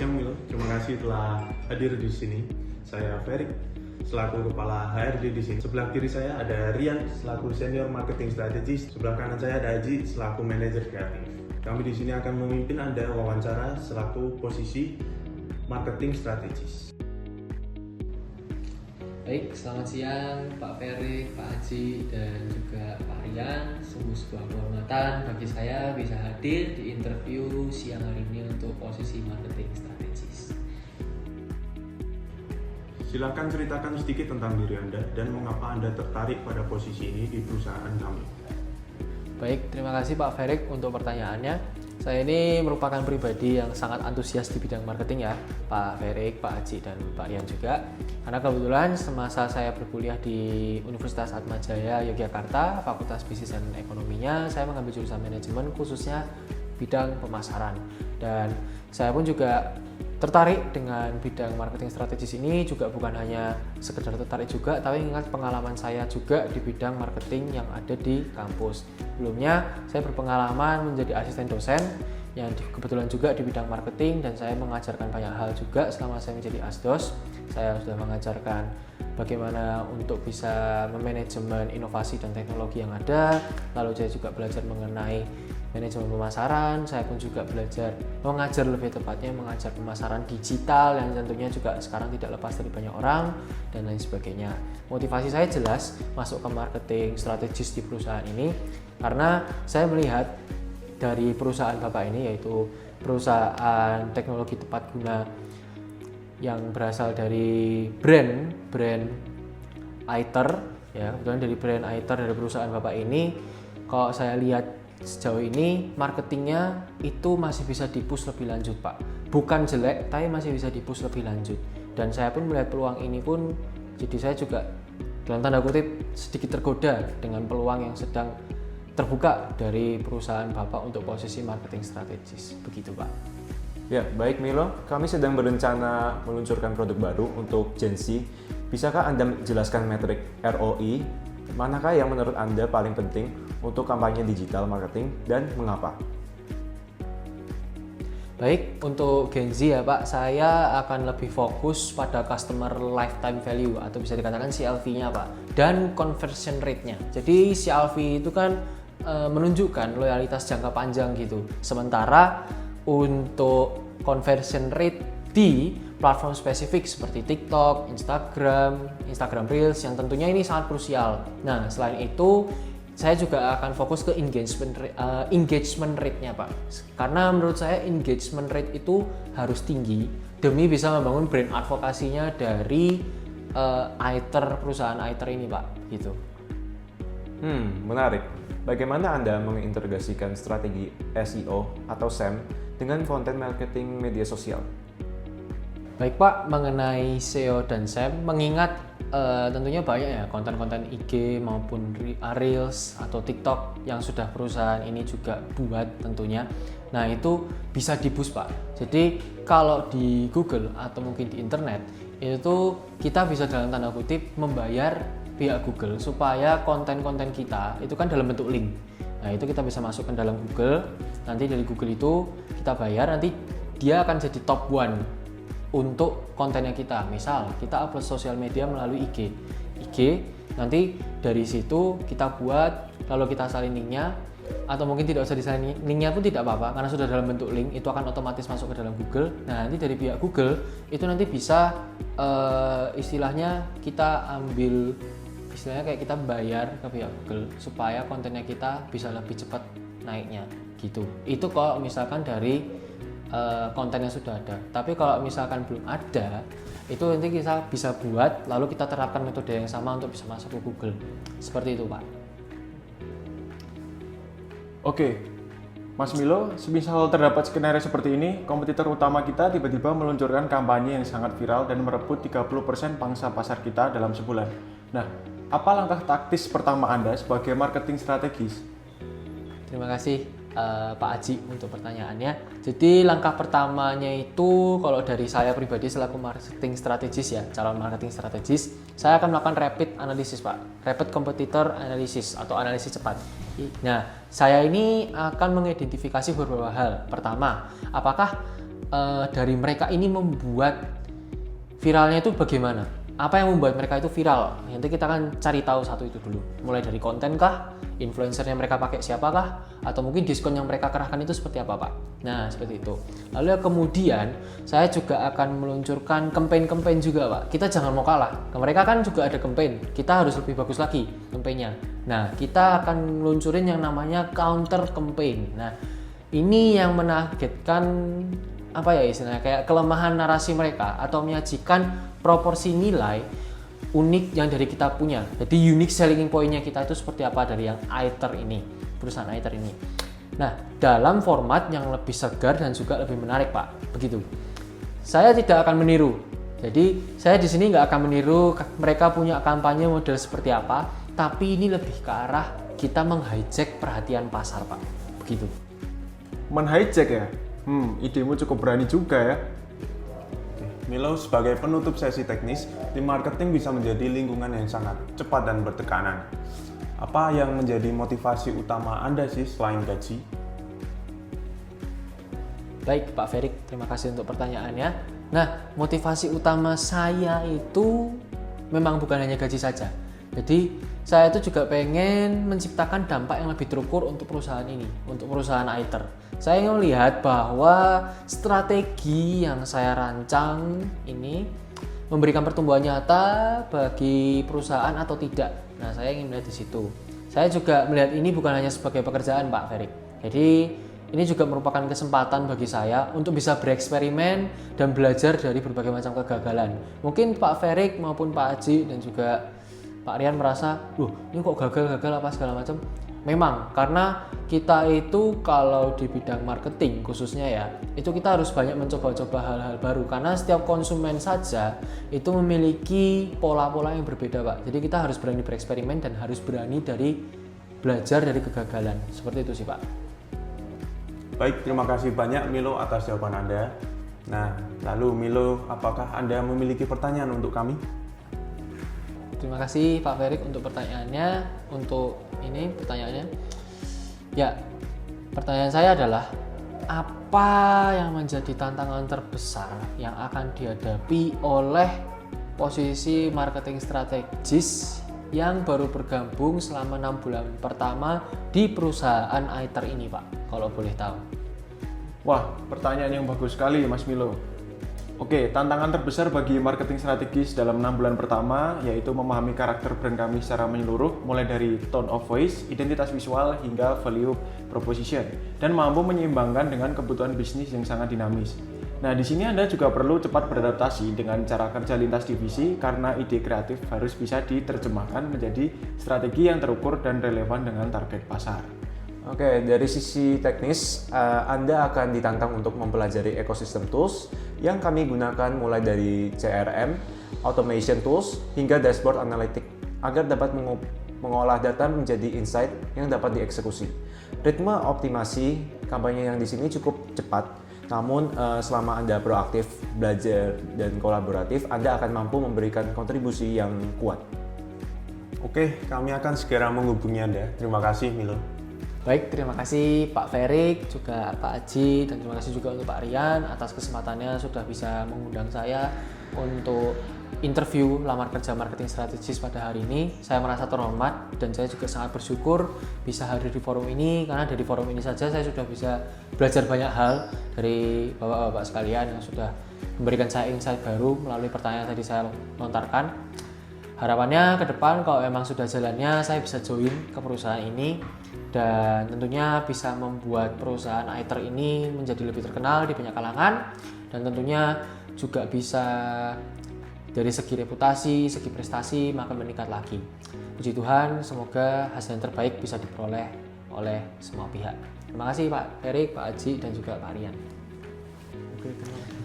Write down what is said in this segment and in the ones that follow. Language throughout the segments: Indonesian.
siang Milo, terima kasih telah hadir di sini. Saya Ferik, selaku Kepala HRD di sini. Sebelah kiri saya ada Rian, selaku Senior Marketing Strategist. Sebelah kanan saya ada Aji, selaku Manajer Kreatif. Kami di sini akan memimpin Anda wawancara selaku posisi Marketing Strategist. Baik, selamat siang Pak Ferik, Pak Aji, dan juga Pak Rian. Sungguh sebuah kehormatan bagi saya bisa hadir di interview siang hari ini untuk posisi marketing strategis. Silakan ceritakan sedikit tentang diri Anda dan mengapa Anda tertarik pada posisi ini di perusahaan kami. Baik, terima kasih Pak Ferik untuk pertanyaannya. Saya ini merupakan pribadi yang sangat antusias di bidang marketing ya, Pak Ferik, Pak Aji, dan Pak Rian juga. Karena kebetulan semasa saya berkuliah di Universitas Atmajaya Yogyakarta, Fakultas Bisnis dan Ekonominya, saya mengambil jurusan manajemen khususnya bidang pemasaran. Dan saya pun juga tertarik dengan bidang marketing strategis ini juga bukan hanya sekedar tertarik juga, tapi ingat pengalaman saya juga di bidang marketing yang ada di kampus. Sebelumnya saya berpengalaman menjadi asisten dosen yang kebetulan juga di bidang marketing, dan saya mengajarkan banyak hal juga selama saya menjadi asdos. Saya sudah mengajarkan bagaimana untuk bisa memanajemen inovasi dan teknologi yang ada, lalu saya juga belajar mengenai manajemen pemasaran. Saya pun juga belajar mengajar, lebih tepatnya mengajar pemasaran digital yang tentunya juga sekarang tidak lepas dari banyak orang dan lain sebagainya. Motivasi saya jelas masuk ke marketing strategis di perusahaan ini karena saya melihat dari perusahaan Bapak ini, yaitu perusahaan teknologi tepat guna yang berasal dari brand ITER ya, kebetulan dari brand ITER dari perusahaan Bapak ini. Kalau saya lihat sejauh ini marketingnya itu masih bisa di-push lebih lanjut Pak, bukan jelek tapi masih bisa di-push lebih lanjut, dan saya pun melihat peluang ini pun, jadi saya juga dalam tanda kutip sedikit tergoda dengan peluang yang sedang terbuka dari perusahaan Bapak untuk posisi marketing strategis, begitu Pak. Ya, baik Milo, kami sedang berencana meluncurkan produk baru untuk Gen Z. Bisakah Anda menjelaskan metrik ROI? Manakah yang menurut Anda paling penting untuk kampanye digital marketing dan mengapa? Baik, untuk Gen Z ya Pak, saya akan lebih fokus pada customer lifetime value atau bisa dikatakan CLV-nya Pak, dan conversion rate-nya. Jadi CLV itu kan menunjukkan loyalitas jangka panjang gitu. Sementara untuk conversion rate di platform spesifik seperti TikTok, Instagram Reels yang tentunya ini sangat krusial. Nah, selain itu saya juga akan fokus ke engagement rate-nya Pak. Karena menurut saya engagement rate itu harus tinggi demi bisa membangun brand advokasinya dari perusahaan ITER ini Pak, gitu. Menarik. Bagaimana Anda mengintegrasikan strategi SEO atau SEM dengan konten marketing media sosial? Baik Pak, mengenai SEO dan SEM, mengingat tentunya banyak ya konten-konten IG maupun Reels atau TikTok yang sudah perusahaan ini juga buat tentunya. Nah, itu bisa di-boost Pak. Jadi kalau di Google atau mungkin di internet itu kita bisa dalam tanda kutip membayar pihak Google supaya konten-konten kita itu kan dalam bentuk link. Nah, itu kita bisa masukkan dalam Google. Nanti dari Google itu kita bayar, nanti dia akan jadi top 1 untuk kontennya kita. Misal kita upload sosial media melalui IG, nanti dari situ kita buat, lalu kita salin linknya, atau mungkin tidak usah disalin linknya pun tidak apa-apa karena sudah dalam bentuk link, itu akan otomatis masuk ke dalam Google. Nah, nanti dari pihak Google itu nanti bisa istilahnya kita ambil, istilahnya kayak kita bayar ke pihak Google supaya kontennya kita bisa lebih cepat naiknya gitu. Itu kalau misalkan dari konten yang sudah ada. Tapi kalau misalkan belum ada, itu nanti kita bisa buat lalu kita terapkan metode yang sama untuk bisa masuk ke Google. Seperti itu Pak. Oke, Mas Milo, semisal terdapat skenario seperti ini, kompetitor utama kita tiba-tiba meluncurkan kampanye yang sangat viral dan merebut 30% pangsa pasar kita dalam sebulan. Nah, apa langkah taktis pertama Anda sebagai marketing strategis? Terima kasih Pak Aji untuk pertanyaannya. Jadi langkah pertamanya itu kalau dari saya pribadi selaku marketing strategis ya, calon marketing strategis, saya akan melakukan rapid analysis Pak, rapid competitor analysis atau analisis cepat. Nah, saya ini akan mengidentifikasi beberapa hal. Pertama, apakah dari mereka ini membuat viralnya itu bagaimana? Apa yang membuat mereka itu viral? Nanti kita akan cari tahu satu itu dulu. Mulai dari konten kah? Influencer yang mereka pakai siapakah? Atau mungkin diskon yang mereka kerahkan itu seperti apa, Pak? Nah, seperti itu. Lalu kemudian saya juga akan meluncurkan campaign-campaign juga, Pak. Kita jangan mau kalah. Mereka kan juga ada campaign. Kita harus lebih bagus lagi campaignnya. Nah, kita akan meluncurin yang namanya counter campaign. Nah, ini yang menargetkan apa ya istilahnya, kayak kelemahan narasi mereka atau menyajikan proporsi nilai unik yang dari kita punya. Jadi unique selling point-nya kita itu seperti apa dari yang Aether ini, perusahaan Aether ini. Nah, dalam format yang lebih segar dan juga lebih menarik, Pak. Begitu. Saya tidak akan meniru. Jadi saya di sini nggak akan meniru mereka punya kampanye model seperti apa, tapi ini lebih ke arah kita meng-hijack perhatian pasar, Pak. Begitu. Men-hijack ya? Idemu cukup berani juga ya. Milo, sebagai penutup sesi teknis, tim marketing bisa menjadi lingkungan yang sangat cepat dan bertekanan. Apa yang menjadi motivasi utama Anda sih selain gaji? Baik, Pak Ferik, terima kasih untuk pertanyaannya. Nah, motivasi utama saya itu memang bukan hanya gaji saja. Jadi, saya itu juga pengen menciptakan dampak yang lebih terukur untuk perusahaan ini, untuk perusahaan Aether. Saya ingin melihat bahwa strategi yang saya rancang ini memberikan pertumbuhan nyata bagi perusahaan atau tidak. Nah, saya ingin melihat di situ. Saya juga melihat ini bukan hanya sebagai pekerjaan, Pak Ferik. Jadi, ini juga merupakan kesempatan bagi saya untuk bisa bereksperimen dan belajar dari berbagai macam kegagalan. Mungkin Pak Ferik maupun Pak Aji dan juga Pak Rian merasa, ini kok gagal apa segala macam. Memang, karena kita itu kalau di bidang marketing khususnya ya, itu kita harus banyak mencoba-coba hal-hal baru. Karena setiap konsumen saja itu memiliki pola-pola yang berbeda, Pak. Jadi kita harus berani bereksperimen dan harus berani dari belajar dari kegagalan. Seperti itu sih, Pak. Baik, terima kasih banyak Milo atas jawaban Anda. Nah, lalu Milo, apakah Anda memiliki pertanyaan untuk kami? Terima kasih Pak Ferik untuk pertanyaannya. Untuk ini pertanyaannya, ya pertanyaan saya adalah apa yang menjadi tantangan terbesar yang akan dihadapi oleh posisi marketing strategis yang baru bergabung selama 6 bulan pertama di perusahaan Aether ini, Pak, kalau boleh tahu? Wah, pertanyaan yang bagus sekali Mas Milo. Oke, tantangan terbesar bagi marketing strategis dalam 6 bulan pertama yaitu memahami karakter brand kami secara menyeluruh, mulai dari tone of voice, identitas visual, hingga value proposition, dan mampu menyeimbangkan dengan kebutuhan bisnis yang sangat dinamis. Nah, di sini Anda juga perlu cepat beradaptasi dengan cara kerja lintas divisi karena ide kreatif harus bisa diterjemahkan menjadi strategi yang terukur dan relevan dengan target pasar. Oke, dari sisi teknis, Anda akan ditantang untuk mempelajari ekosistem tools yang kami gunakan mulai dari CRM, automation tools, hingga dashboard analitik agar dapat mengolah data menjadi insight yang dapat dieksekusi. Ritme optimasi kampanye yang di sini cukup cepat, namun selama Anda proaktif, belajar, dan kolaboratif, Anda akan mampu memberikan kontribusi yang kuat. Oke, kami akan segera menghubungi Anda. Terima kasih Milo. Baik, terima kasih Pak Ferik, juga Pak Aji, dan terima kasih juga untuk Pak Rian atas kesempatannya sudah bisa mengundang saya untuk interview lamar kerja marketing strategis pada hari ini. Saya merasa terhormat dan saya juga sangat bersyukur bisa hadir di forum ini, karena dari forum ini saja saya sudah bisa belajar banyak hal dari bapak-bapak sekalian yang sudah memberikan saya insight baru melalui pertanyaan yang tadi saya lontarkan. Harapannya ke depan kalau memang sudah jalannya saya bisa join ke perusahaan ini dan tentunya bisa membuat perusahaan Aether ini menjadi lebih terkenal di banyak kalangan, dan tentunya juga bisa dari segi reputasi, segi prestasi makin meningkat lagi. Puji Tuhan, semoga hasil yang terbaik bisa diperoleh oleh semua pihak. Terima kasih Pak Ferik, Pak Aji, dan juga Pak Rian. Oke, terima kasih.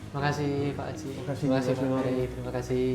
Terima kasih Pak Aji. Terima kasih Pak Ferik. Terima kasih.